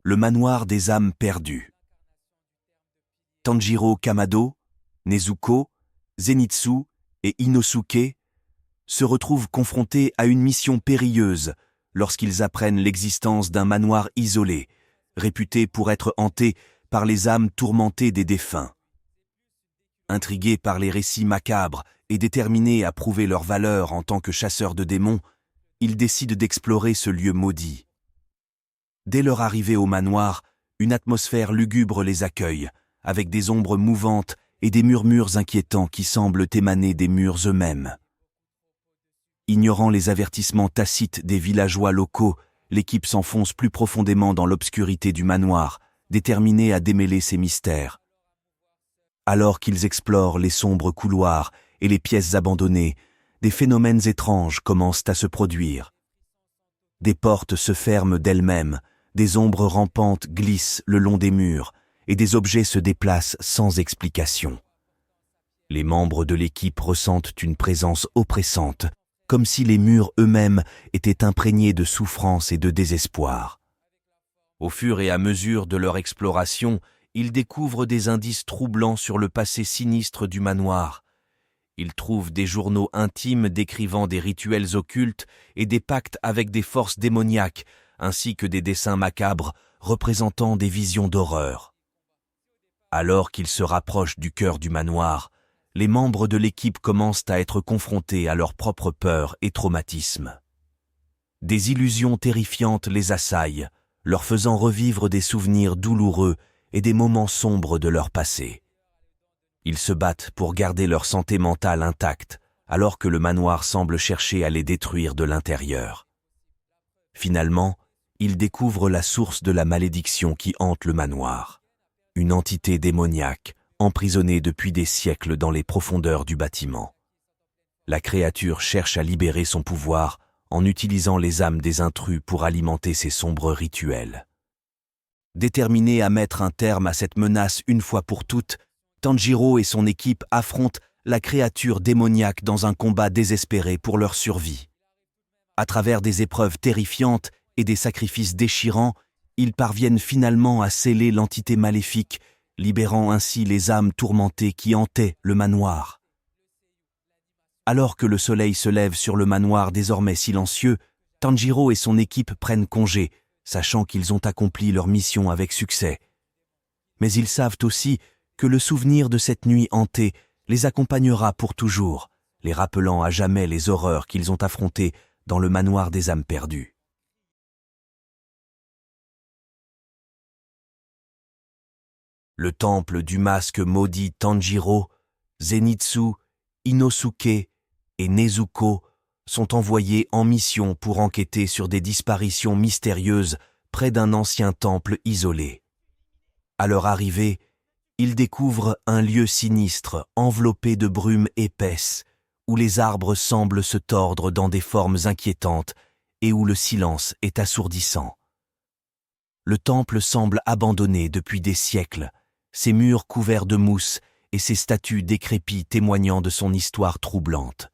le manoir des âmes perdues. Tanjiro Kamado, Nezuko, Zenitsu et Inosuke se retrouvent confrontés à une mission périlleuse lorsqu'ils apprennent l'existence d'un manoir isolé, réputé pour être hanté par les âmes tourmentées des défunts. Intrigués par les récits macabres et déterminés à prouver leur valeur en tant que chasseurs de démons, ils décident d'explorer ce lieu maudit. Dès leur arrivée au manoir, une atmosphère lugubre les accueille, avec des ombres mouvantes et des murmures inquiétants qui semblent émaner des murs eux-mêmes. Ignorant les avertissements tacites des villageois locaux, l'équipe s'enfonce plus profondément dans l'obscurité du manoir, déterminée à démêler ses mystères. Alors qu'ils explorent les sombres couloirs et les pièces abandonnées, des phénomènes étranges commencent à se produire. Des portes se ferment d'elles-mêmes, des ombres rampantes glissent le long des murs, et des objets se déplacent sans explication. Les membres de l'équipe ressentent une présence oppressante, comme si les murs eux-mêmes étaient imprégnés de souffrance et de désespoir. Au fur et à mesure de leur exploration, ils découvrent des indices troublants sur le passé sinistre du manoir. Ils trouvent des journaux intimes décrivant des rituels occultes et des pactes avec des forces démoniaques, ainsi que des dessins macabres représentant des visions d'horreur. Alors qu'ils se rapprochent du cœur du manoir, les membres de l'équipe commencent à être confrontés à leurs propres peurs et traumatismes. Des illusions terrifiantes les assaillent, leur faisant revivre des souvenirs douloureux et des moments sombres de leur passé. Ils se battent pour garder leur santé mentale intacte, alors que le manoir semble chercher à les détruire de l'intérieur. Finalement, ils découvrent la source de la malédiction qui hante le manoir. Une entité démoniaque, emprisonnée depuis des siècles dans les profondeurs du bâtiment. La créature cherche à libérer son pouvoir en utilisant les âmes des intrus pour alimenter ses sombres rituels. Déterminé à mettre un terme à cette menace une fois pour toutes, Tanjiro et son équipe affrontent la créature démoniaque dans un combat désespéré pour leur survie. À travers des épreuves terrifiantes et des sacrifices déchirants, ils parviennent finalement à sceller l'entité maléfique, libérant ainsi les âmes tourmentées qui hantaient le manoir. Alors que le soleil se lève sur le manoir désormais silencieux, Tanjiro et son équipe prennent congé, sachant qu'ils ont accompli leur mission avec succès. Mais ils savent aussi que le souvenir de cette nuit hantée les accompagnera pour toujours, les rappelant à jamais les horreurs qu'ils ont affrontées dans le manoir des âmes perdues. Le temple du masque maudit Tanjiro, Zenitsu, Inosuke et Nezuko sont envoyés en mission pour enquêter sur des disparitions mystérieuses près d'un ancien temple isolé. À leur arrivée, ils découvrent un lieu sinistre enveloppé de brumes épaisses, où les arbres semblent se tordre dans des formes inquiétantes et où le silence est assourdissant. Le temple semble abandonné depuis des siècles, ses murs couverts de mousse et ses statues décrépies témoignant de son histoire troublante.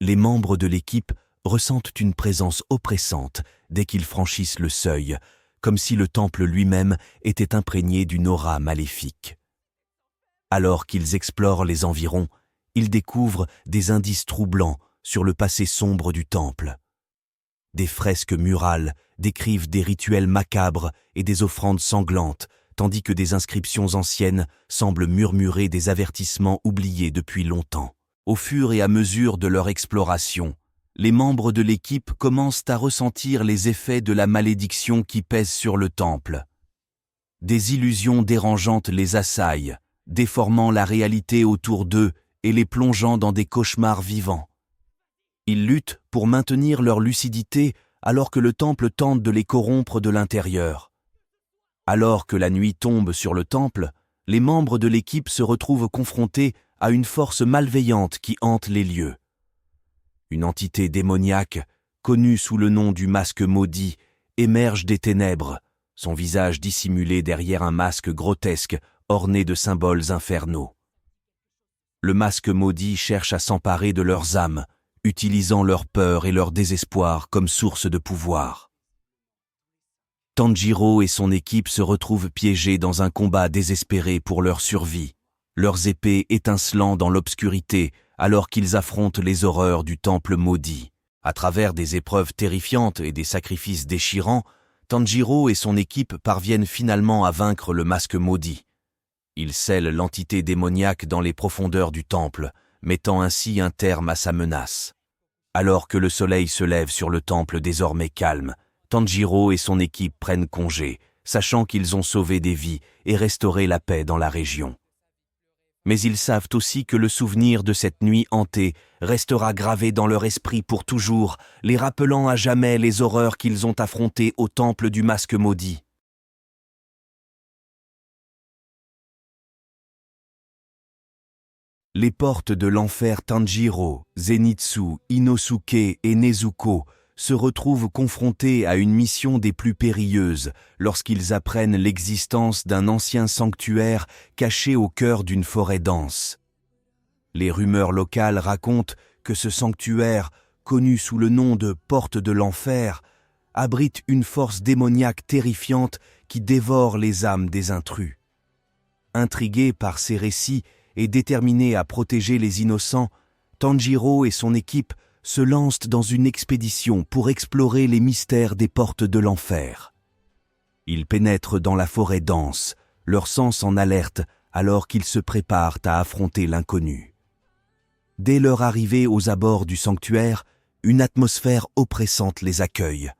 Les membres de l'équipe ressentent une présence oppressante dès qu'ils franchissent le seuil, comme si le temple lui-même était imprégné d'une aura maléfique. Alors qu'ils explorent les environs, ils découvrent des indices troublants sur le passé sombre du temple. Des fresques murales décrivent des rituels macabres et des offrandes sanglantes, tandis que des inscriptions anciennes semblent murmurer des avertissements oubliés depuis longtemps. Au fur et à mesure de leur exploration, les membres de l'équipe commencent à ressentir les effets de la malédiction qui pèse sur le temple. Des illusions dérangeantes les assaillent, déformant la réalité autour d'eux et les plongeant dans des cauchemars vivants. Ils luttent pour maintenir leur lucidité alors que le temple tente de les corrompre de l'intérieur. Alors que la nuit tombe sur le temple, les membres de l'équipe se retrouvent confrontés à une force malveillante qui hante les lieux. Une entité démoniaque, connue sous le nom du masque maudit, émerge des ténèbres, son visage dissimulé derrière un masque grotesque orné de symboles infernaux. Le masque maudit cherche à s'emparer de leurs âmes, utilisant leur peur et leur désespoir comme source de pouvoir. Tanjiro et son équipe se retrouvent piégés dans un combat désespéré pour leur survie, leurs épées étincelant dans l'obscurité alors qu'ils affrontent les horreurs du temple maudit. À travers des épreuves terrifiantes et des sacrifices déchirants, Tanjiro et son équipe parviennent finalement à vaincre le masque maudit. Ils scellent l'entité démoniaque dans les profondeurs du temple, mettant ainsi un terme à sa menace. Alors que le soleil se lève sur le temple désormais calme, Tanjiro et son équipe prennent congé, sachant qu'ils ont sauvé des vies et restauré la paix dans la région. Mais ils savent aussi que le souvenir de cette nuit hantée restera gravé dans leur esprit pour toujours, les rappelant à jamais les horreurs qu'ils ont affrontées au temple du masque maudit. Les portes de l'enfer Tanjiro, Zenitsu, Inosuke et Nezuko se retrouvent confrontés à une mission des plus périlleuses lorsqu'ils apprennent l'existence d'un ancien sanctuaire caché au cœur d'une forêt dense. Les rumeurs locales racontent que ce sanctuaire, connu sous le nom de Porte de l'Enfer, abrite une force démoniaque terrifiante qui dévore les âmes des intrus. Intrigués par ces récits et déterminés à protéger les innocents, Tanjiro et son équipe se lancent dans une expédition pour explorer les mystères des portes de l'enfer. Ils pénètrent dans la forêt dense, leurs sens en alerte alors qu'ils se préparent à affronter l'inconnu. Dès leur arrivée aux abords du sanctuaire, une atmosphère oppressante les accueille.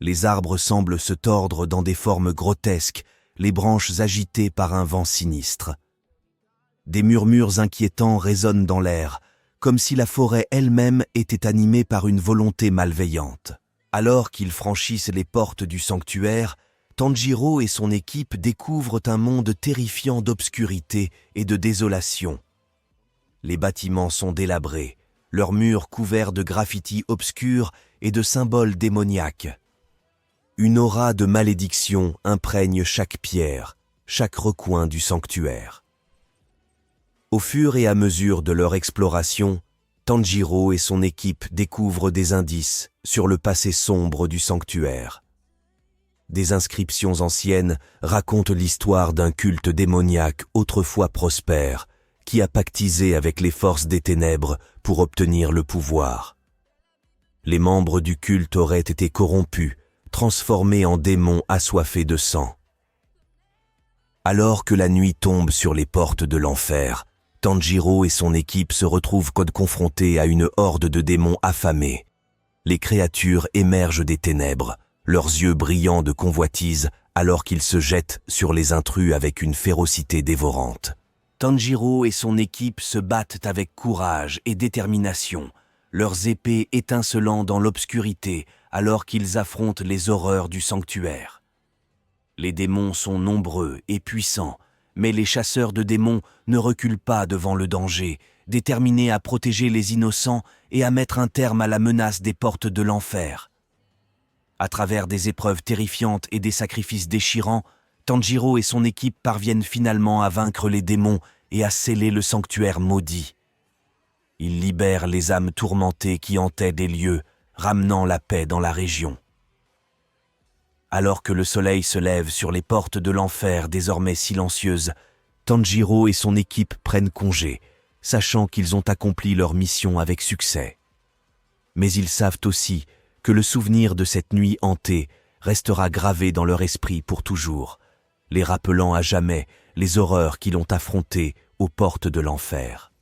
Les arbres semblent se tordre dans des formes grotesques, les branches agitées par un vent sinistre. Des murmures inquiétants résonnent dans l'air, comme si la forêt elle-même était animée par une volonté malveillante. Alors qu'ils franchissent les portes du sanctuaire, Tanjiro et son équipe découvrent un monde terrifiant d'obscurité et de désolation. Les bâtiments sont délabrés, leurs murs couverts de graffitis obscurs et de symboles démoniaques. Une aura de malédiction imprègne chaque pierre, chaque recoin du sanctuaire. Au fur et à mesure de leur exploration, Tanjiro et son équipe découvrent des indices sur le passé sombre du sanctuaire. Des inscriptions anciennes racontent l'histoire d'un culte démoniaque autrefois prospère, qui a pactisé avec les forces des ténèbres pour obtenir le pouvoir. Les membres du culte auraient été corrompus, transformés en démons assoiffés de sang. Alors que la nuit tombe sur les portes de l'enfer, Tanjiro et son équipe se retrouvent confrontés à une horde de démons affamés. Les créatures émergent des ténèbres, leurs yeux brillants de convoitise alors qu'ils se jettent sur les intrus avec une férocité dévorante. Tanjiro et son équipe se battent avec courage et détermination, leurs épées étincelant dans l'obscurité alors qu'ils affrontent les horreurs du sanctuaire. Les démons sont nombreux et puissants, mais les chasseurs de démons ne reculent pas devant le danger, déterminés à protéger les innocents et à mettre un terme à la menace des portes de l'enfer. À travers des épreuves terrifiantes et des sacrifices déchirants, Tanjiro et son équipe parviennent finalement à vaincre les démons et à sceller le sanctuaire maudit. Ils libèrent les âmes tourmentées qui hantaient des lieux, ramenant la paix dans la région. Alors que le soleil se lève sur les portes de l'enfer désormais silencieuses, Tanjiro et son équipe prennent congé, sachant qu'ils ont accompli leur mission avec succès. Mais ils savent aussi que le souvenir de cette nuit hantée restera gravé dans leur esprit pour toujours, les rappelant à jamais les horreurs qu'ils ont affrontées aux portes de l'enfer.